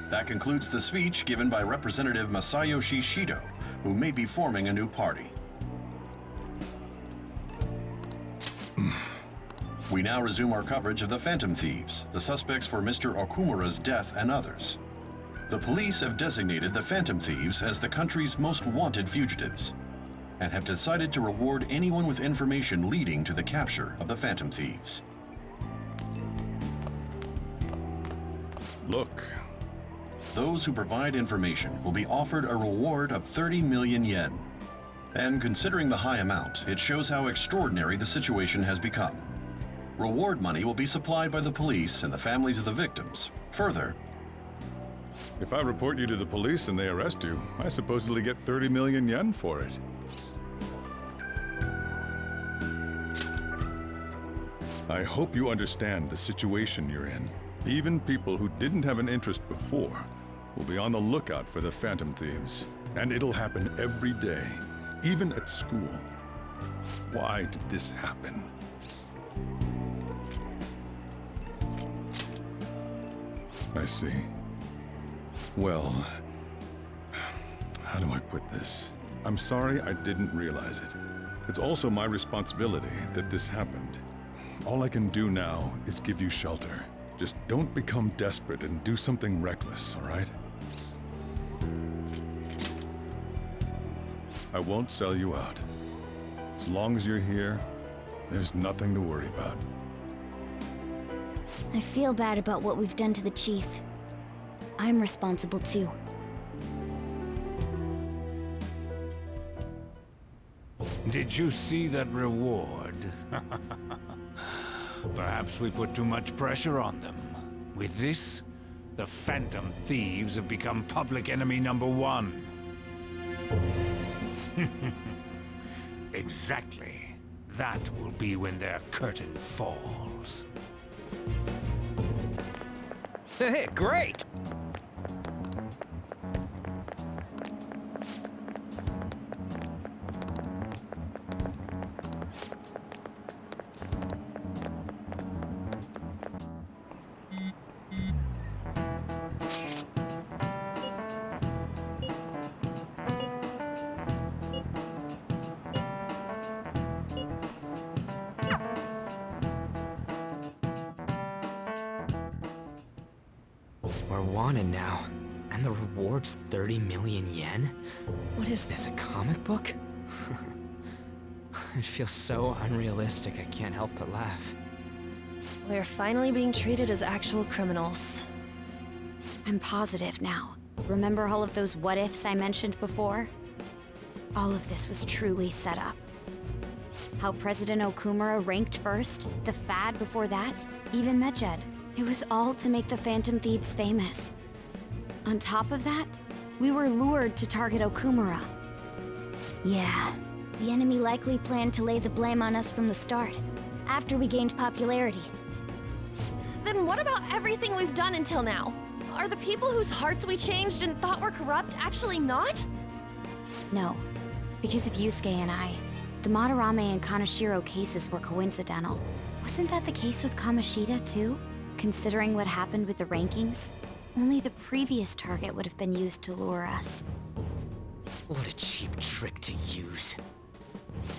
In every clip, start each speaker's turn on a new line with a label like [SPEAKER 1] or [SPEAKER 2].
[SPEAKER 1] That concludes the speech given by Representative Masayoshi Shido, who may be forming a new party. We now resume our coverage of the Phantom Thieves, the suspects for Mr. Okumura's death and others. The police have designated the Phantom Thieves as the country's most wanted fugitives, and have decided to reward anyone with information leading to the capture of the Phantom Thieves.
[SPEAKER 2] Look.
[SPEAKER 1] Those who provide information will be offered a reward of 30 million yen. And considering the high amount, it shows how extraordinary the situation has become. Reward money will be supplied by the police and the families of the victims. Further,
[SPEAKER 2] If I report you to the police and they arrest you, I supposedly get 30 million yen for it. I hope you understand the situation you're in. Even people who didn't have an interest before will be on the lookout for the Phantom Thieves. And it'll happen every day, even at school. Why did this happen? I see. Well, how do I put this? I'm sorry I didn't realize it. It's also my responsibility that this happened. All I can do now is give you shelter. Just don't become desperate and do something reckless, all right? I won't sell you out. As long as you're here, there's nothing to worry about.
[SPEAKER 3] I feel bad about what we've done to the chief. I'm responsible too.
[SPEAKER 4] Did you see that reward? Perhaps we put too much pressure on them. With this, the Phantom Thieves have become public enemy #1. Exactly. That will be when their curtain falls.
[SPEAKER 5] Hey, great!
[SPEAKER 6] We're wanted now, and the reward's 30 million yen? What is this, a comic book? It feels so unrealistic I can't help but laugh.
[SPEAKER 7] We're finally being treated as actual criminals.
[SPEAKER 3] I'm positive now. Remember all of those what-ifs I mentioned before? All of this was truly set up. How President Okumura ranked first, the fad before that, even Medjed. It was all to make the Phantom Thieves famous. On top of that, we were lured to target Okumura. Yeah, the enemy likely planned to lay the blame on us from the start, after we gained popularity.
[SPEAKER 7] Then what about everything we've done until now? Are the people whose hearts we changed and thought were corrupt actually not?
[SPEAKER 3] No, because of Yusuke and I, the Madarame and Kaneshiro cases were coincidental. Wasn't that the case with Kamoshida too? Considering what happened with the rankings, only the previous target would have been used to lure us.
[SPEAKER 6] What a cheap trick to use.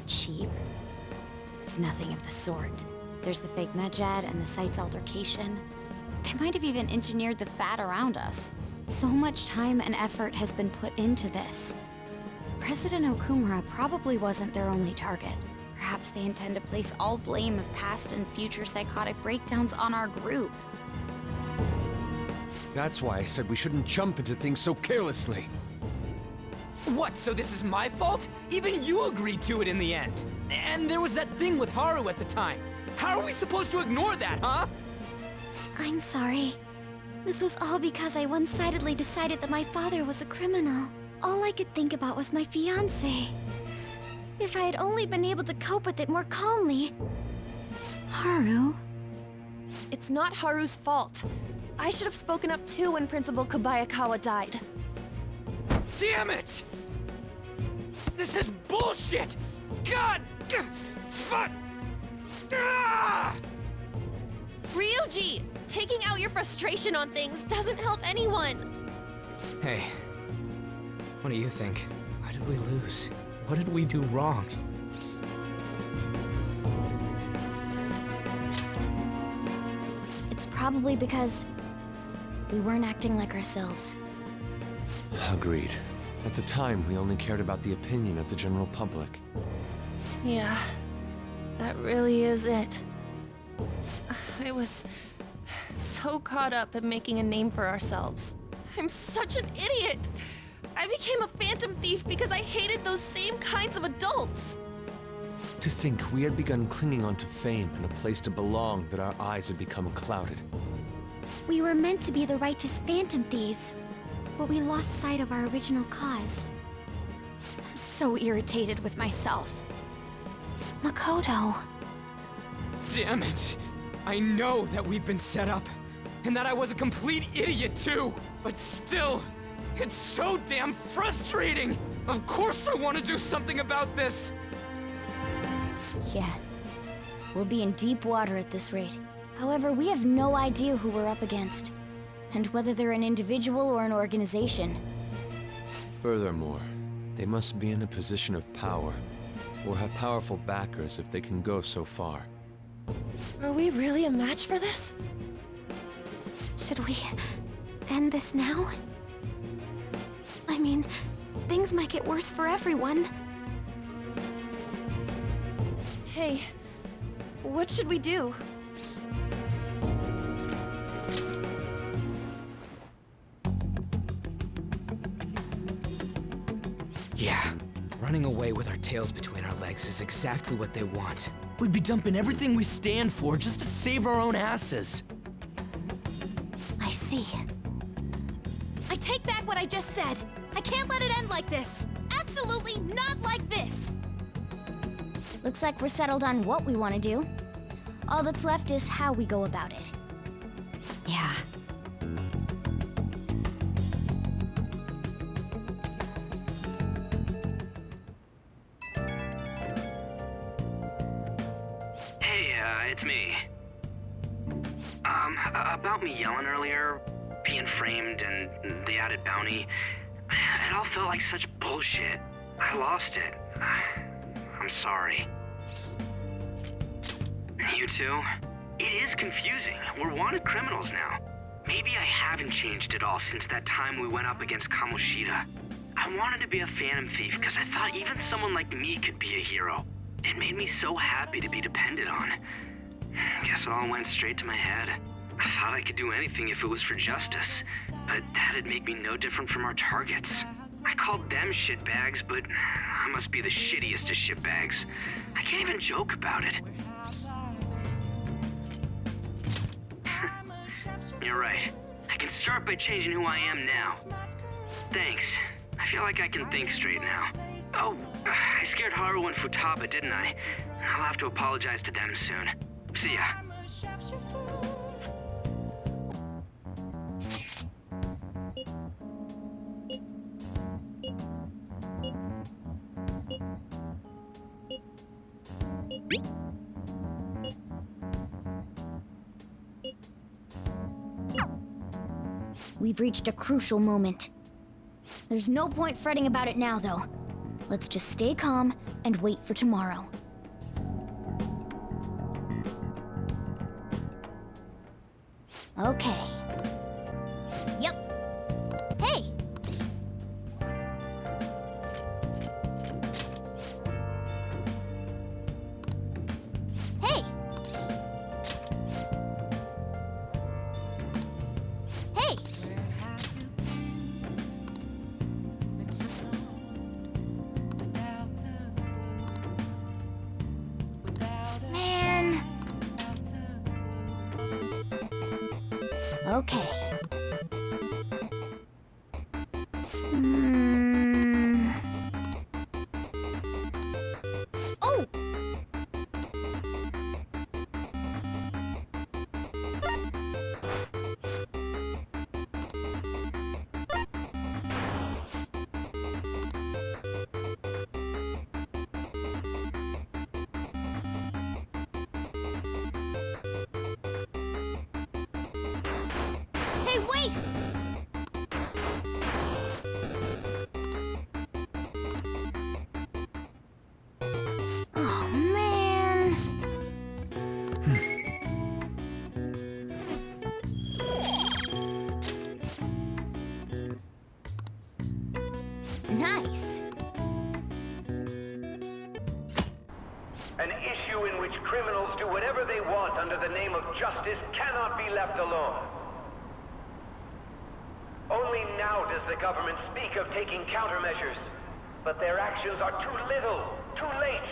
[SPEAKER 3] Cheap? It's nothing of the sort. There's the fake Medjed and the site's altercation. They might have even engineered the fad around us. So much time and effort has been put into this. President Okumura probably wasn't their only target. Perhaps they intend to place all blame of past and future psychotic breakdowns on our group.
[SPEAKER 5] That's why I said we shouldn't jump into things so carelessly.
[SPEAKER 6] What, so this is my fault? Even you agreed to it in the end. And there was that thing with Haru at the time. How are we supposed to ignore that, huh?
[SPEAKER 3] I'm sorry. This was all because I one-sidedly decided that my father was a criminal. All I could think about was my fiancé. If I had only been able to cope with it more calmly. Haru?
[SPEAKER 7] It's not Haru's fault. I should have spoken up too when Principal Kobayakawa died.
[SPEAKER 6] Damn it! This is bullshit! God! Fuck! Ah!
[SPEAKER 7] Ryuji! Taking out your frustration on things doesn't help anyone!
[SPEAKER 6] Hey, what do you think? Why did we lose? What did we do wrong?
[SPEAKER 3] It's probably because we weren't acting like ourselves.
[SPEAKER 5] Agreed. At the time, we only cared about the opinion of the general public.
[SPEAKER 7] Yeah, that really is it. I was so caught up in making a name for ourselves. I'm such an idiot! I became a phantom thief because I hated those same kinds of adults!
[SPEAKER 5] To think we had begun clinging onto fame and a place to belong that our eyes had become clouded.
[SPEAKER 3] We were meant to be the righteous phantom thieves, but we lost sight of our original cause. I'm so irritated with myself. Makoto.
[SPEAKER 6] Damn it! I know that we've been set up, and that I was a complete idiot too! But still, it's so damn frustrating! Of course I want to do something about this!
[SPEAKER 3] Yeah. We'll be in deep water at this rate. However, we have no idea who we're up against, and whether they're an individual or an organization.
[SPEAKER 5] Furthermore, they must be in a position of power, or have powerful backers if they can go so far.
[SPEAKER 7] Are we really a match for this?
[SPEAKER 3] Should we end this now? I mean, things might get worse for everyone.
[SPEAKER 7] Hey, what should we do?
[SPEAKER 6] Yeah, running away with our tails between our legs is exactly what they want. We'd be dumping everything we stand for just to save our own asses.
[SPEAKER 3] I see.
[SPEAKER 7] I take back what I just said. I can't let it end like this. Absolutely not like this!
[SPEAKER 3] Looks like we're settled on what we want to do. All that's left is how we go about it. Yeah.
[SPEAKER 8] Hey, it's me. About me yelling earlier, being framed, and the added bounty, it all felt like such bullshit. I lost it. I'm sorry. You too? It is confusing. We're wanted criminals now. Maybe I haven't changed at all since that time we went up against Kamoshida. I wanted to be a phantom thief because I thought even someone like me could be a hero. It made me so happy to be depended on. Guess it all went straight to my head. I thought I could do anything if it was for justice, but that'd make me no different from our targets. I called them shitbags, but I must be the shittiest of shitbags. I can't even joke about it. You're right. I can start by changing who I am now. Thanks. I feel like I can think straight now. Oh, I scared Haru and Futaba, didn't I? I'll have to apologize to them soon. See ya.
[SPEAKER 3] We've reached a crucial moment. There's no point fretting about it now, though. Let's just stay calm and wait for tomorrow. Okay. Yep. Hey! Hey! Hey! Man! Okay. Oh! Hey, wait!
[SPEAKER 9] Criminals do whatever they want under the name of justice cannot be left alone. Only now does the government speak of taking countermeasures, but their actions are too little, too late.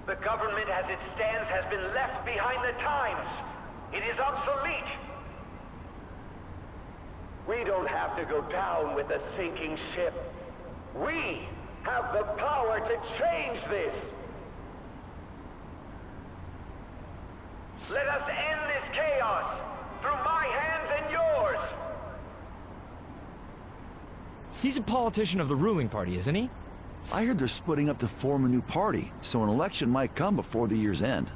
[SPEAKER 9] The government as it stands has been left behind the times. It is obsolete. We don't have to go down with the sinking ship. We have the power to change this. Let us end this chaos through my hands and yours.
[SPEAKER 10] He's a politician of the ruling party, isn't he?
[SPEAKER 11] I heard they're splitting up to form a new party, so an election might come before the year's end.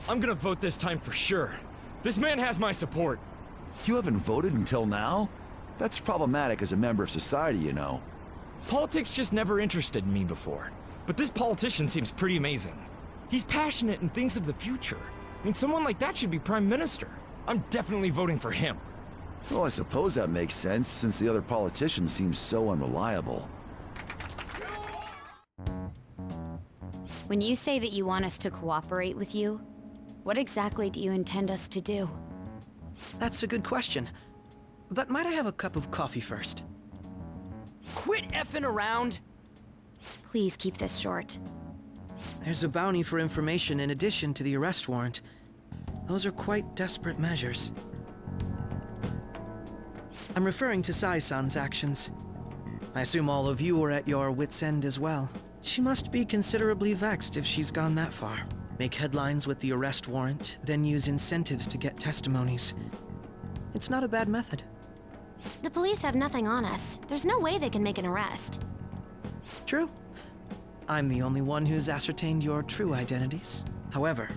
[SPEAKER 10] I'm gonna vote this time for sure. This man has my support.
[SPEAKER 11] You haven't voted until now? That's problematic as a member of society, you know.
[SPEAKER 10] Politics just never interested me before. But this politician seems pretty amazing. He's passionate and thinks of the future. I mean, someone like that should be prime minister. I'm definitely voting for him.
[SPEAKER 11] Well, I suppose that makes sense, since the other politician seems so unreliable.
[SPEAKER 3] When you say that you want us to cooperate with you, what exactly do you intend us to do?
[SPEAKER 6] That's a good question. But might I have a cup of coffee first? Quit effing around!
[SPEAKER 3] Please keep this short.
[SPEAKER 6] There's a bounty for information in addition to the arrest warrant. Those are quite desperate measures. I'm referring to Sai-san's actions. I assume all of you are at your wits' end as well. She must be considerably vexed if she's gone that far. Make headlines with the arrest warrant, then use incentives to get testimonies. It's not a bad method.
[SPEAKER 3] The police have nothing on us. There's no way they can make an arrest.
[SPEAKER 6] True. I'm the only one who's ascertained your true identities. However,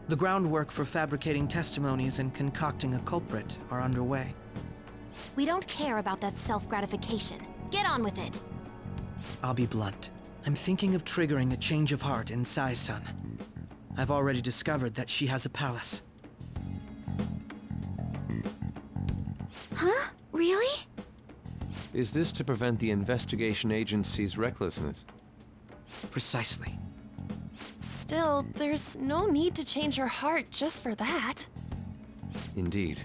[SPEAKER 6] the groundwork for fabricating testimonies and concocting a culprit are underway.
[SPEAKER 3] We don't care about that self-gratification. Get on with it.
[SPEAKER 6] I'll be blunt. I'm thinking of triggering a change of heart in Sai-san. I've already discovered that she has a palace.
[SPEAKER 3] Huh? Really?
[SPEAKER 5] Is this to prevent the investigation agency's recklessness?
[SPEAKER 6] Precisely.
[SPEAKER 7] Still, there's no need to change her heart just for that.
[SPEAKER 5] Indeed.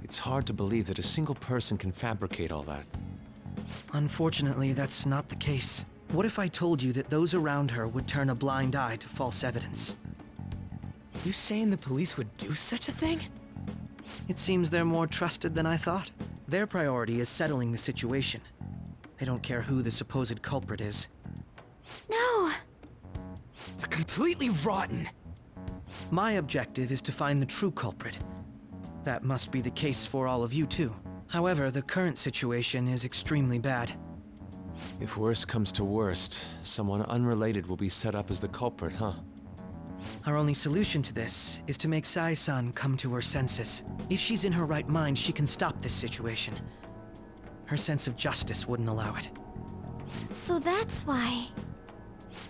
[SPEAKER 5] It's hard to believe that a single person can fabricate all that.
[SPEAKER 6] Unfortunately, that's not the case. What if I told you that those around her would turn a blind eye to false evidence?
[SPEAKER 12] You saying the police would do such a thing?
[SPEAKER 6] It seems they're more trusted than I thought. Their priority is settling the situation. They don't care who the supposed culprit is.
[SPEAKER 3] No!
[SPEAKER 12] They're completely rotten!
[SPEAKER 6] My objective is to find the true culprit. That must be the case for all of you too. However, the current situation is extremely bad.
[SPEAKER 5] If worst comes to worst, someone unrelated will be set up as the culprit, huh?
[SPEAKER 6] Our only solution to this is to make Sai-san come to her senses. If she's in her right mind, she can stop this situation. Her sense of justice wouldn't allow it.
[SPEAKER 3] So that's why...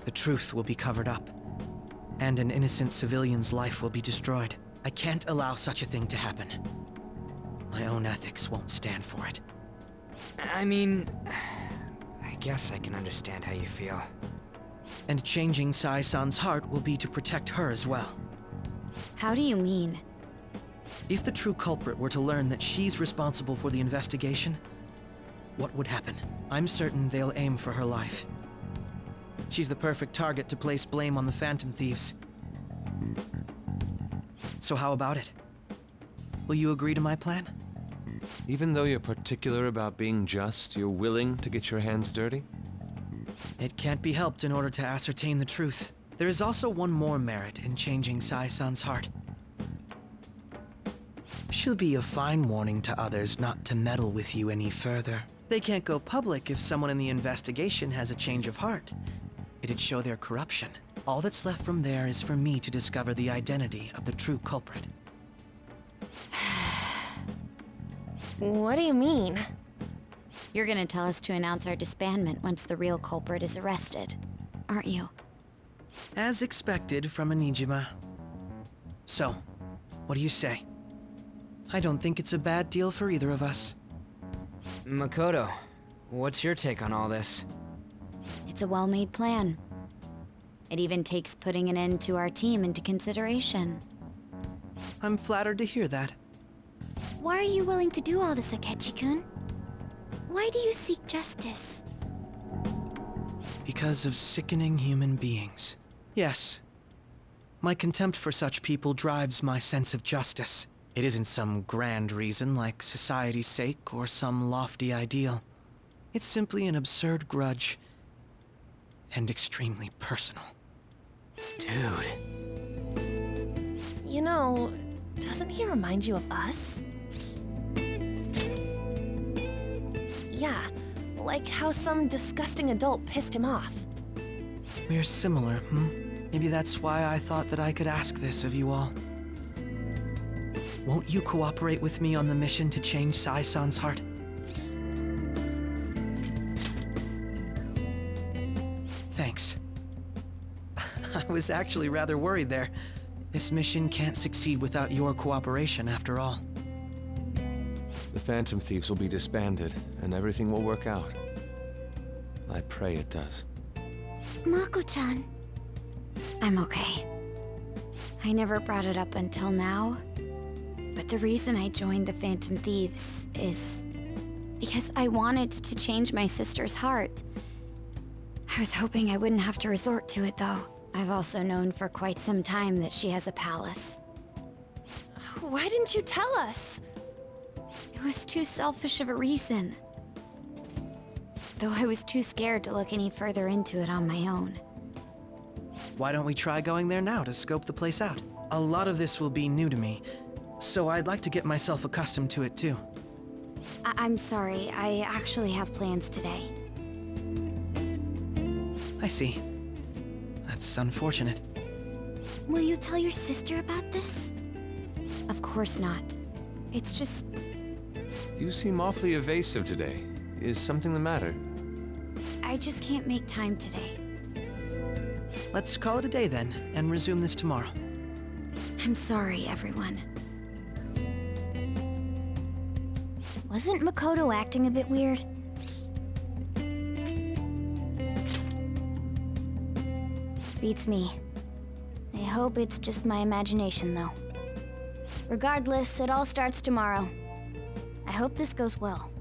[SPEAKER 6] The truth will be covered up, and an innocent civilian's life will be destroyed. I can't allow such a thing to happen. My own ethics won't stand for it.
[SPEAKER 12] I mean... I guess I can understand how you feel.
[SPEAKER 6] And changing Sai-san's heart will be to protect her as well.
[SPEAKER 3] How do you mean?
[SPEAKER 6] If the true culprit were to learn that she's responsible for the investigation, what would happen? I'm certain they'll aim for her life. She's the perfect target to place blame on the Phantom Thieves. So how about it? Will you agree to my plan?
[SPEAKER 5] Even though you're particular about being just, you're willing to get your hands dirty?
[SPEAKER 6] It can't be helped in order to ascertain the truth. There is also one more merit in changing Sai-san's heart. She'll be a fine warning to others not to meddle with you any further. They can't go public if someone in the investigation has a change of heart. It'd show their corruption. All that's left from there is for me to discover the identity of the true culprit.
[SPEAKER 7] What do you mean?
[SPEAKER 3] You're gonna tell us to announce our disbandment once the real culprit is arrested, aren't you?
[SPEAKER 6] As expected from a Nijima. So, what do you say? I don't think it's a bad deal for either of us.
[SPEAKER 12] Makoto, what's your take on all this?
[SPEAKER 3] It's a well-made plan. It even takes putting an end to our team into consideration.
[SPEAKER 13] I'm flattered to hear that.
[SPEAKER 3] Why are you willing to do all this, Akechi-kun? Why do you seek justice?
[SPEAKER 13] Because of sickening human beings. Yes. My contempt for such people drives my sense of justice. It isn't some grand reason like society's sake or some lofty ideal. It's simply an absurd grudge. And extremely personal.
[SPEAKER 12] Dude.
[SPEAKER 7] You know, doesn't he remind you of us? Yeah, like how some disgusting adult pissed him off.
[SPEAKER 13] We're similar, Maybe that's why I thought that I could ask this of you all. Won't you cooperate with me on the mission to change Sai-san's heart? Thanks. I was actually rather worried there. This mission can't succeed without your cooperation, after all.
[SPEAKER 5] The Phantom Thieves will be disbanded, and everything will work out. I pray it does.
[SPEAKER 3] Mako-chan. I'm okay. I never brought it up until now, but the reason I joined the Phantom Thieves is because I wanted to change my sister's heart. I was hoping I wouldn't have to resort to it, though. I've also known for quite some time that she has a palace.
[SPEAKER 7] Why didn't you tell us?
[SPEAKER 3] It was too selfish of a reason. Though I was too scared to look any further into it on my own.
[SPEAKER 13] Why don't we try going there now to scope the place out? A lot of this will be new to me, so I'd like to get myself accustomed to it too.
[SPEAKER 3] I'm sorry, I actually have plans today.
[SPEAKER 13] I see. That's unfortunate.
[SPEAKER 3] Will you tell your sister about this? Of course not. It's just...
[SPEAKER 5] You seem awfully evasive today. Is something the matter?
[SPEAKER 3] I just can't make time today.
[SPEAKER 13] Let's call it a day then, and resume this tomorrow.
[SPEAKER 3] I'm sorry, everyone.
[SPEAKER 14] Wasn't Makoto acting a bit weird? Beats me. I hope it's just my imagination, though. Regardless, it all starts tomorrow. I hope this goes well.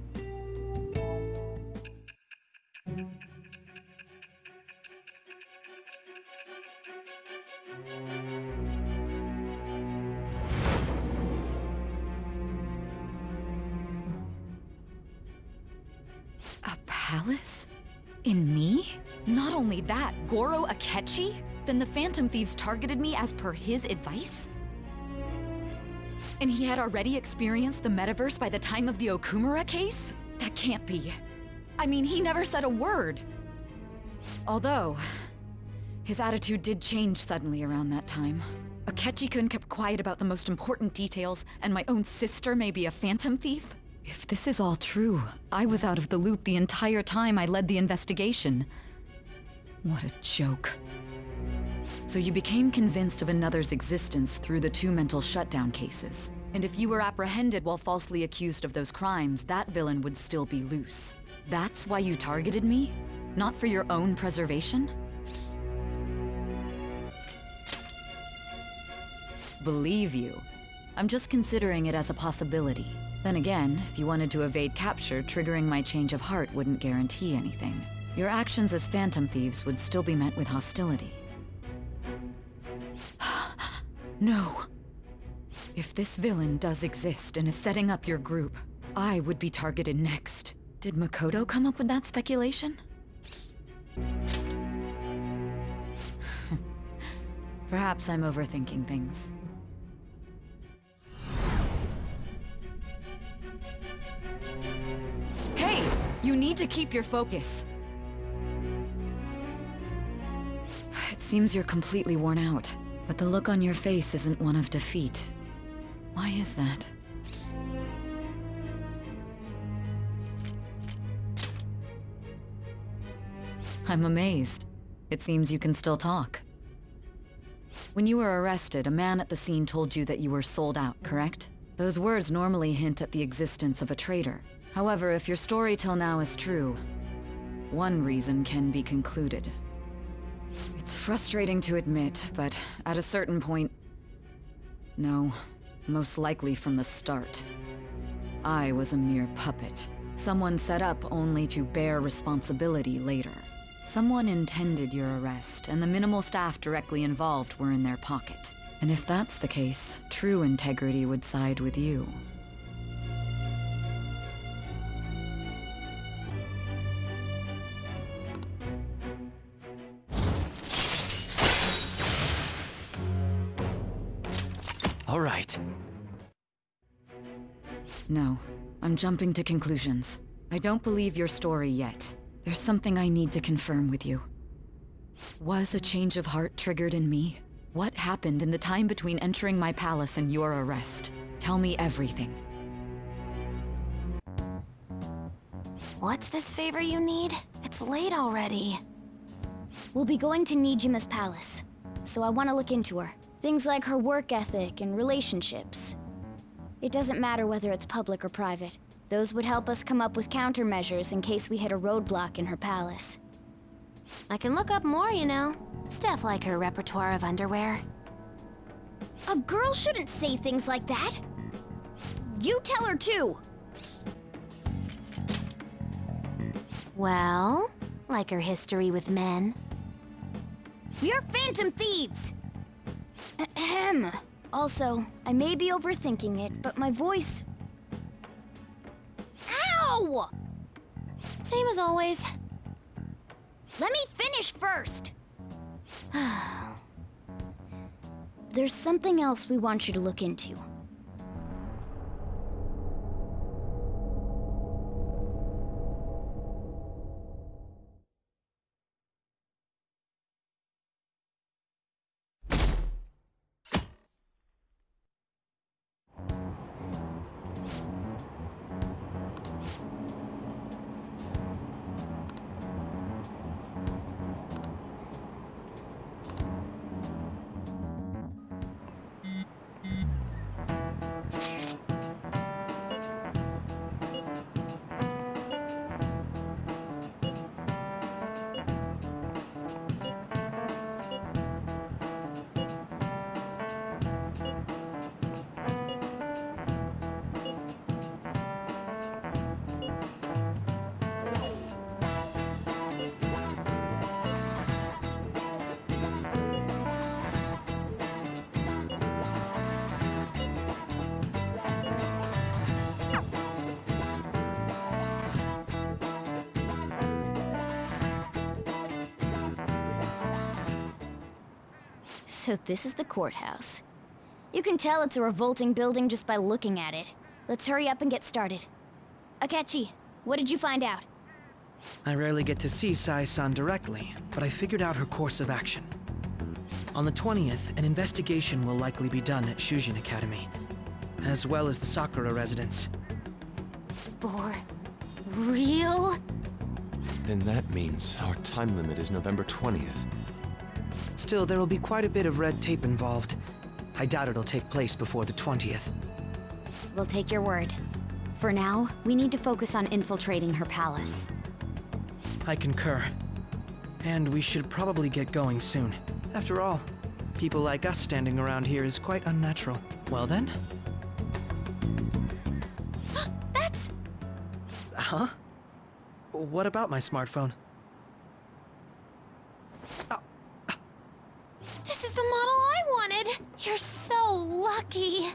[SPEAKER 15] A palace? In me? Not only that, Goro Akechi? Then the Phantom Thieves targeted me as per his advice? And he had already experienced the Metaverse by the time of the Okumura case? That can't be. I mean, he never said a word. Although, his attitude did change suddenly around that time. Akechi-kun kept quiet about the most important details, and my own sister may be a Phantom Thief? If this is all true, I was out of the loop the entire time I led the investigation. What a joke. So you became convinced of another's existence through the 2 mental shutdown cases. And if you were apprehended while falsely accused of those crimes, that villain would still be loose. That's why you targeted me? Not for your own preservation? Believe you. I'm just considering it as a possibility. Then again, if you wanted to evade capture, triggering my change of heart wouldn't guarantee anything. Your actions as Phantom Thieves would still be met with hostility. No. If this villain does exist and is setting up your group, I would be targeted next. Did Makoto come up with that speculation? Perhaps I'm overthinking things. Hey! You need to keep your focus. It seems you're completely worn out, but the look on your face isn't one of defeat. Why is that? I'm amazed. It seems you can still talk. When you were arrested, a man at the scene told you that you were sold out, correct? Those words normally hint at the existence of a traitor. However, if your story till now is true, one reason can be concluded. It's frustrating to admit, but at a certain point... No, most likely from the start. I was a mere puppet. Someone set up only to bear responsibility later. Someone intended your arrest, and the minimal staff directly involved were in their pocket. And if that's the case, true integrity would side with you.
[SPEAKER 13] All right.
[SPEAKER 15] No, I'm jumping to conclusions. I don't believe your story yet. There's something I need to confirm with you. Was a change of heart triggered in me? What happened in the time between entering my palace and your arrest? Tell me everything.
[SPEAKER 14] What's this favor you need? It's late already. We'll be going to Nijima's palace, so I want to look into her. Things like her work ethic and relationships. It doesn't matter whether it's public or private. Those would help us come up with countermeasures in case we hit a roadblock in her palace. I can look up more, you know. Stuff like her repertoire of underwear. A girl shouldn't say things like that. You tell her too. Well, like her history with men. We're phantom thieves! Ahem. Also, I may be overthinking it, but my voice... Ow! Same as always. Let me finish first! There's something else we want you to look into. So this is the courthouse. You can tell it's a revolting building just by looking at it. Let's hurry up and get started. Akechi, what did you find out?
[SPEAKER 13] I rarely get to see Sai-san directly, but I figured out her course of action. On the 20th, an investigation will likely be done at Shujin Academy, as well as the Sakura residence.
[SPEAKER 14] For real?
[SPEAKER 5] Then that means our time limit is November 20th.
[SPEAKER 13] Still, there will be quite a bit of red tape involved. I doubt it'll take place before the 20th.
[SPEAKER 3] We'll take your word. For now, we need to focus on infiltrating her palace.
[SPEAKER 13] I concur. And we should probably get going soon. After all, people like us standing around here is quite unnatural. Well then?
[SPEAKER 14] That's...
[SPEAKER 13] Huh? What about my smartphone?
[SPEAKER 14] This is the model I wanted! You're so lucky!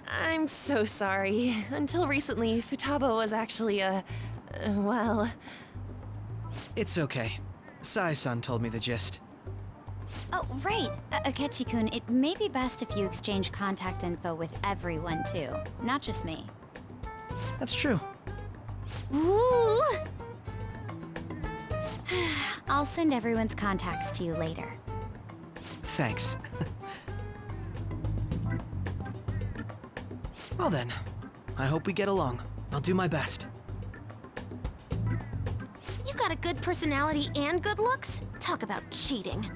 [SPEAKER 14] I'm so sorry. Until recently, Futaba was actually well...
[SPEAKER 13] It's okay. Sai-san told me the gist.
[SPEAKER 3] Oh, right. Akechi-kun, it may be best if you exchange contact info with everyone, too. Not just me.
[SPEAKER 13] That's true.
[SPEAKER 3] Ooh! I'll send everyone's contacts to you later.
[SPEAKER 13] Thanks. Well then, I hope we get along. I'll do my best.
[SPEAKER 14] You got a good personality and good looks? Talk about cheating.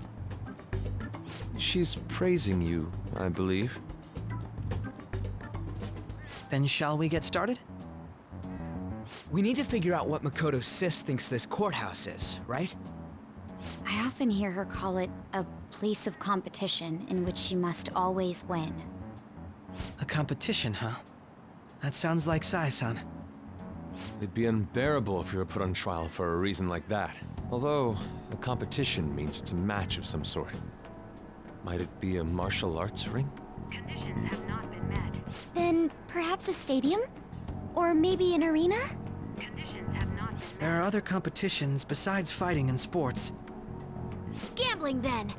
[SPEAKER 5] She's praising you, I believe.
[SPEAKER 13] Then shall we get started?
[SPEAKER 12] We need to figure out what Makoto's sis thinks this courthouse is, right?
[SPEAKER 3] I often hear her call it a place of competition in which she must always win.
[SPEAKER 13] A competition, huh? That sounds like Sai-san.
[SPEAKER 5] It'd be unbearable if you were put on trial for a reason like that. Although, a competition means it's a match of some sort. Might it be a martial arts ring?
[SPEAKER 14] Conditions have not been met. Then perhaps a stadium? Or maybe an arena? Conditions have not been met.
[SPEAKER 13] There are other competitions besides fighting and sports.
[SPEAKER 14] Gambling, then!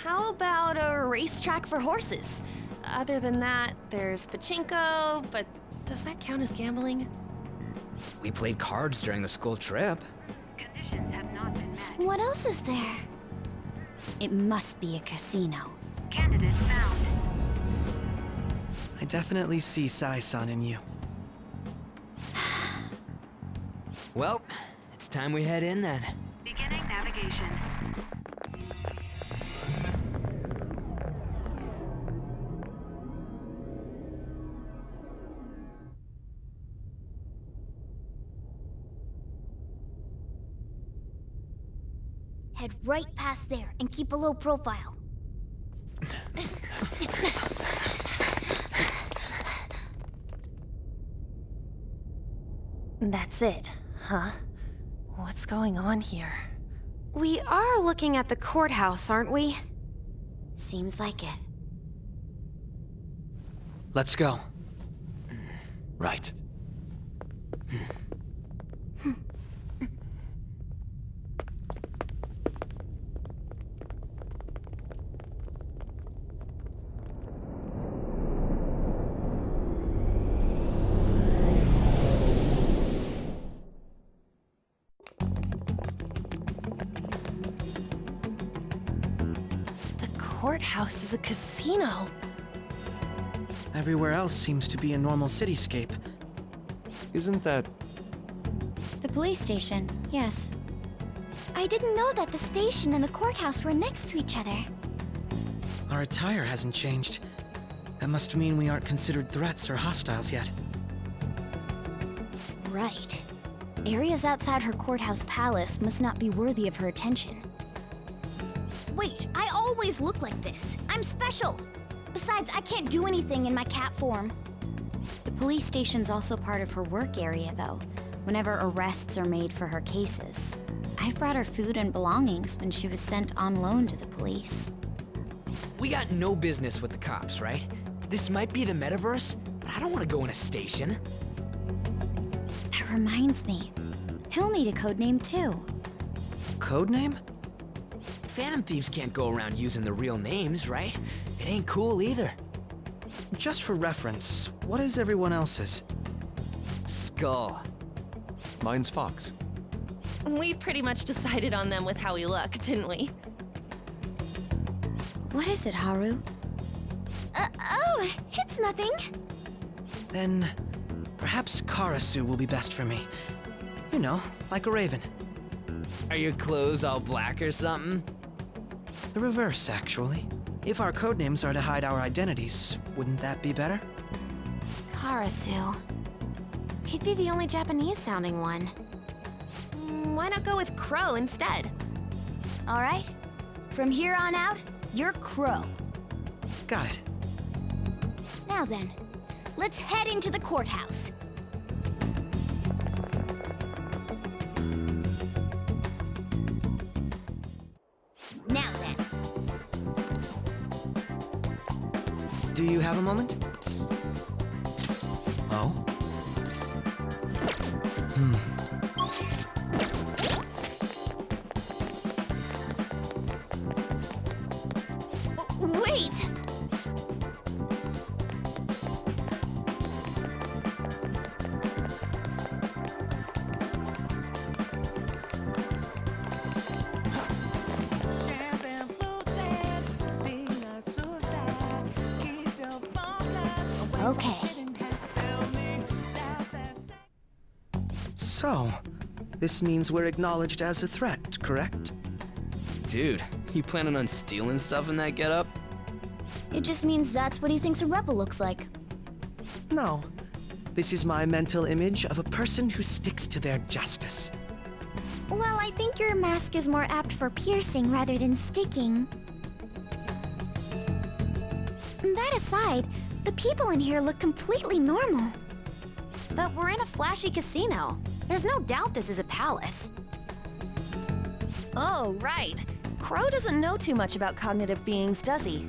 [SPEAKER 14] How about a racetrack for horses?
[SPEAKER 7] Other than that, there's pachinko, but does that count as gambling?
[SPEAKER 12] We played cards during the school trip.
[SPEAKER 14] Conditions have not been met. What else is there?
[SPEAKER 3] It must be a casino.
[SPEAKER 14] Candidate found.
[SPEAKER 13] I definitely see Sai-san in you.
[SPEAKER 12] Well, it's time we head in then.
[SPEAKER 14] Beginning navigation. Head right past there and keep a low profile.
[SPEAKER 7] That's it, huh? What's going on here?
[SPEAKER 16] We are looking at the courthouse, aren't we?
[SPEAKER 3] Seems like it.
[SPEAKER 13] Let's go.
[SPEAKER 5] Right.
[SPEAKER 7] Courthouse is a casino.
[SPEAKER 13] Everywhere else seems to be a normal cityscape.
[SPEAKER 5] Isn't that...
[SPEAKER 3] The police station, yes.
[SPEAKER 14] I didn't know that the station and the courthouse were next to each other.
[SPEAKER 13] Our attire hasn't changed. That must mean we aren't considered threats or hostiles yet.
[SPEAKER 14] Right. Areas outside her courthouse palace must not be worthy of her attention. Wait, I always look like this. I'm special. Besides, I can't do anything in my cat form.
[SPEAKER 3] The police station's also part of her work area, though, whenever arrests are made for her cases. I've brought her food and belongings when she was sent on loan to the police.
[SPEAKER 12] We got no business with the cops, right? This might be the Metaverse, but I don't want to go in a station.
[SPEAKER 3] That reminds me. He'll need a codename, too.
[SPEAKER 13] Codename?
[SPEAKER 12] Phantom thieves can't go around using the real names, right? It ain't cool either.
[SPEAKER 13] Just for reference, what is everyone else's?
[SPEAKER 12] Skull.
[SPEAKER 5] Mine's Fox.
[SPEAKER 7] We pretty much decided on them with how we look, didn't we?
[SPEAKER 3] What is it, Haru?
[SPEAKER 14] Oh, it's nothing.
[SPEAKER 13] Then, perhaps Karasu will be best for me. You know, like a raven.
[SPEAKER 12] Are your clothes all black or something?
[SPEAKER 13] The reverse, actually. If our codenames are to hide our identities, wouldn't that be better?
[SPEAKER 16] Karasu. He'd be the only Japanese-sounding one.
[SPEAKER 7] Why not go with Crow instead?
[SPEAKER 14] All right. From here on out, you're Crow.
[SPEAKER 13] Got it.
[SPEAKER 14] Now then, let's head into the courthouse. Now then.
[SPEAKER 13] Do you have a moment? Oh?
[SPEAKER 14] Wait! Okay.
[SPEAKER 13] So, this means we're acknowledged as a threat, correct?
[SPEAKER 12] Dude, you planning on stealing stuff in that getup?
[SPEAKER 14] It just means that's what he thinks a rebel looks like.
[SPEAKER 13] No. This is my mental image of a person who sticks to their justice.
[SPEAKER 14] Well, I think your mask is more apt for piercing rather than sticking. That aside, the people in here look completely normal.
[SPEAKER 3] But we're in a flashy casino. There's no doubt this is a palace.
[SPEAKER 17] Oh, right. Crow doesn't know too much about cognitive beings, does he?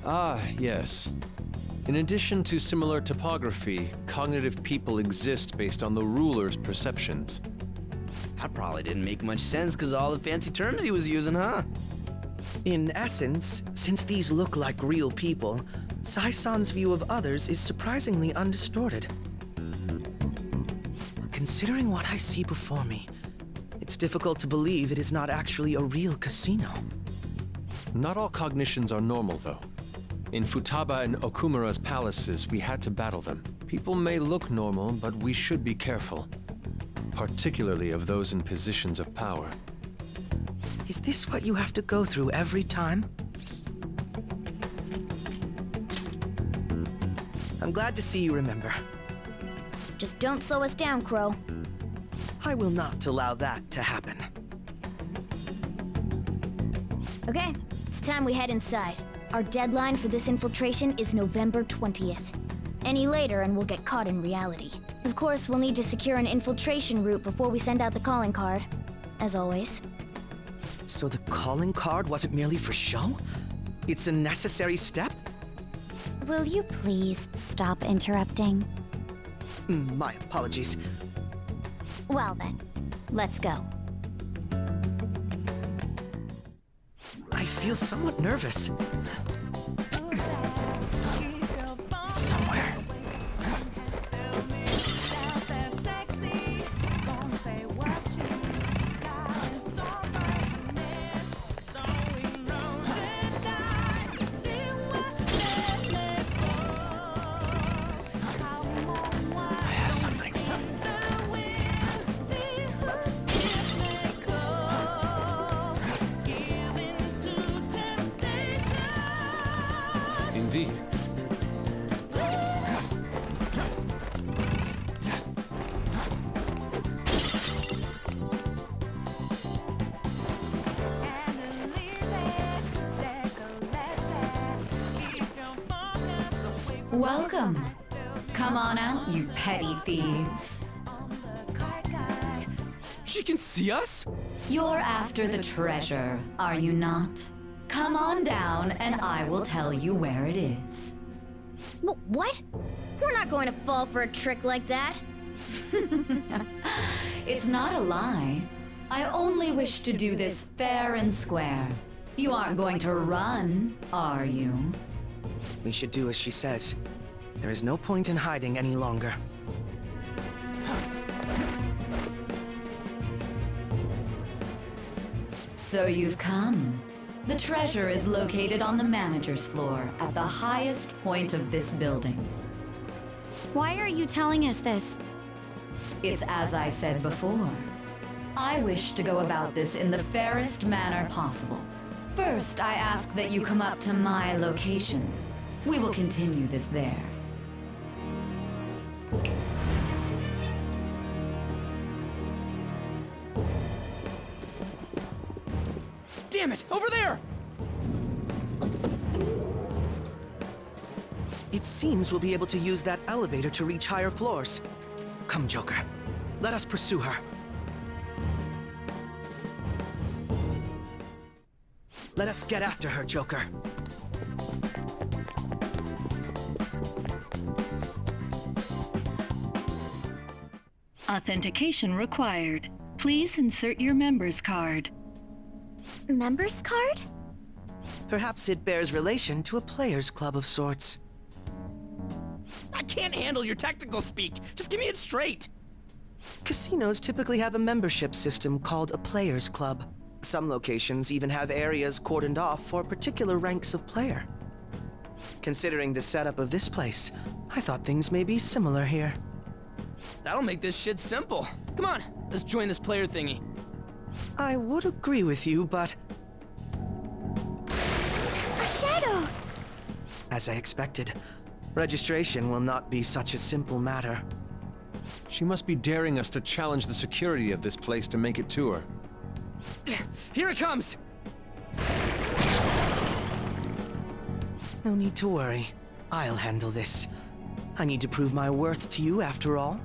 [SPEAKER 5] Ah, yes. In addition to similar topography, cognitive people exist based on the ruler's perceptions.
[SPEAKER 12] That probably didn't make much sense because all the fancy terms he was using, huh?
[SPEAKER 13] In essence, since these look like real people, Sai-san's view of others is surprisingly undistorted. Considering what I see before me, it's difficult to believe it is not actually a real casino.
[SPEAKER 5] Not all cognitions are normal, though. In Futaba and Okumura's palaces, we had to battle them. People may look normal, but we should be careful. Particularly of those in positions of power.
[SPEAKER 13] Is this what you have to go through every time? I'm glad to see you remember.
[SPEAKER 14] Just don't slow us down, Crow.
[SPEAKER 13] I will not allow that to happen.
[SPEAKER 14] Okay, it's time we head inside. Our deadline for this infiltration is November 20th. Any later and we'll get caught in reality. Of course, we'll need to secure an infiltration route before we send out the calling card. As always.
[SPEAKER 13] So the calling card wasn't merely for show? It's a necessary step?
[SPEAKER 14] Will you please stop interrupting?
[SPEAKER 13] My apologies.
[SPEAKER 14] Well then, let's go.
[SPEAKER 13] I feel somewhat nervous.
[SPEAKER 5] Indeed.
[SPEAKER 15] Welcome. Come on out, you petty thieves.
[SPEAKER 6] She can see us?
[SPEAKER 15] You're after the treasure, are you not? Come on down and I will tell you where it is.
[SPEAKER 14] What? We're not going to fall for a trick like that.
[SPEAKER 15] It's not a lie. I only wish to do this fair and square. You aren't going to run, are you?
[SPEAKER 13] We should do as she says. There is no point in hiding any longer.
[SPEAKER 15] So you've come. The treasure is located on the manager's floor at the highest point of this building.
[SPEAKER 3] Why are you telling us this?
[SPEAKER 15] It's as I said before. I wish to go about this in the fairest manner possible. First, I ask that you come up to my location. We will continue this there.
[SPEAKER 6] Damn it! Over there!
[SPEAKER 13] It seems we'll be able to use that elevator to reach higher floors. Come, Joker. Let us pursue her. Let us get after her, Joker.
[SPEAKER 18] Authentication required. Please insert your member's card.
[SPEAKER 14] Member's card?
[SPEAKER 13] Perhaps it bears relation to a players' club of sorts.
[SPEAKER 6] I can't handle your technical speak. Just give me it straight.
[SPEAKER 13] Casinos typically have a membership system called a players' club. Some locations even have areas cordoned off for particular ranks of player. Considering the setup of this place, I thought things may be similar here.
[SPEAKER 6] That'll make this shit simple. Come on, let's join this player thingy.
[SPEAKER 13] I would agree with you, but...
[SPEAKER 14] A shadow!
[SPEAKER 13] As I expected, Registration will not be such a simple matter.
[SPEAKER 5] She must be daring us to challenge the security of this place to make it to her.
[SPEAKER 6] Here it comes!
[SPEAKER 13] No need to worry. I'll handle this. I need to prove my worth to you, after all.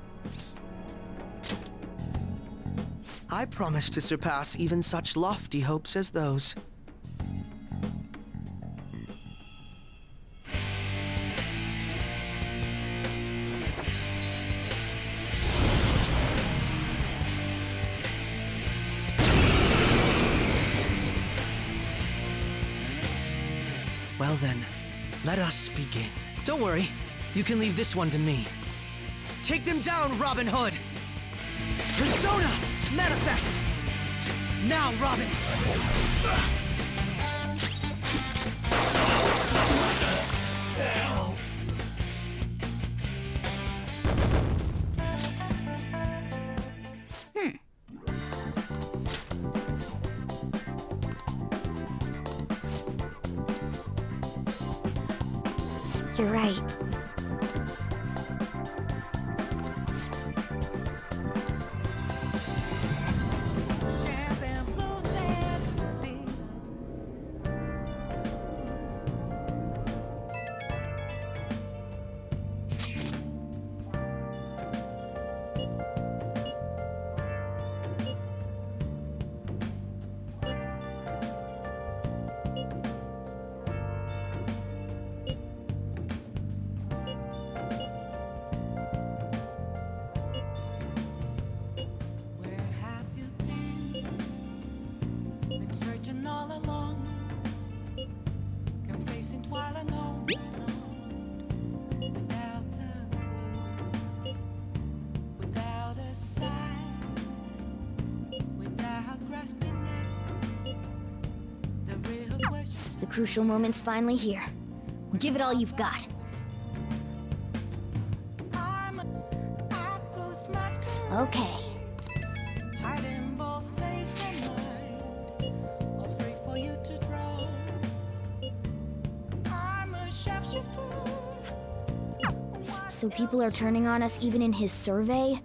[SPEAKER 13] I promise to surpass even such lofty hopes as those. Well then, let us begin. Don't worry, you can leave this one to me. Take them down, Robin Hood! Persona! Manifest! Now, Robin!
[SPEAKER 3] You're right.
[SPEAKER 14] The crucial moment's finally here. Give it all you've got. Okay. So people are turning on us even in his survey?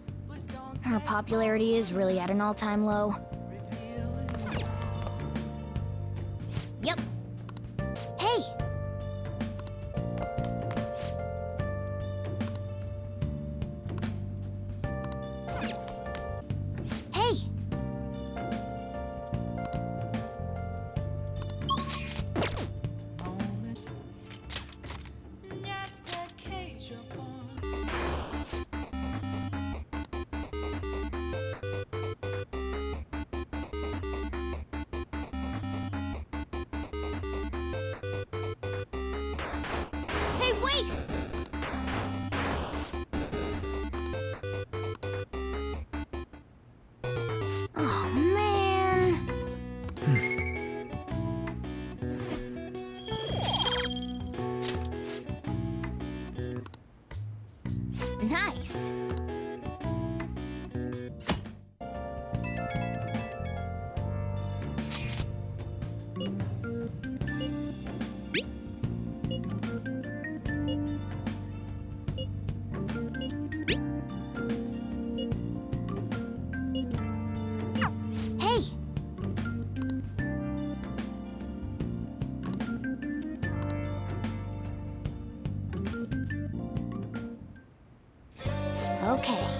[SPEAKER 14] Our popularity is really at an all-time low. Yep. Hey! Hey! Hey, wait! Oh, man. Nice. Hey! Okay.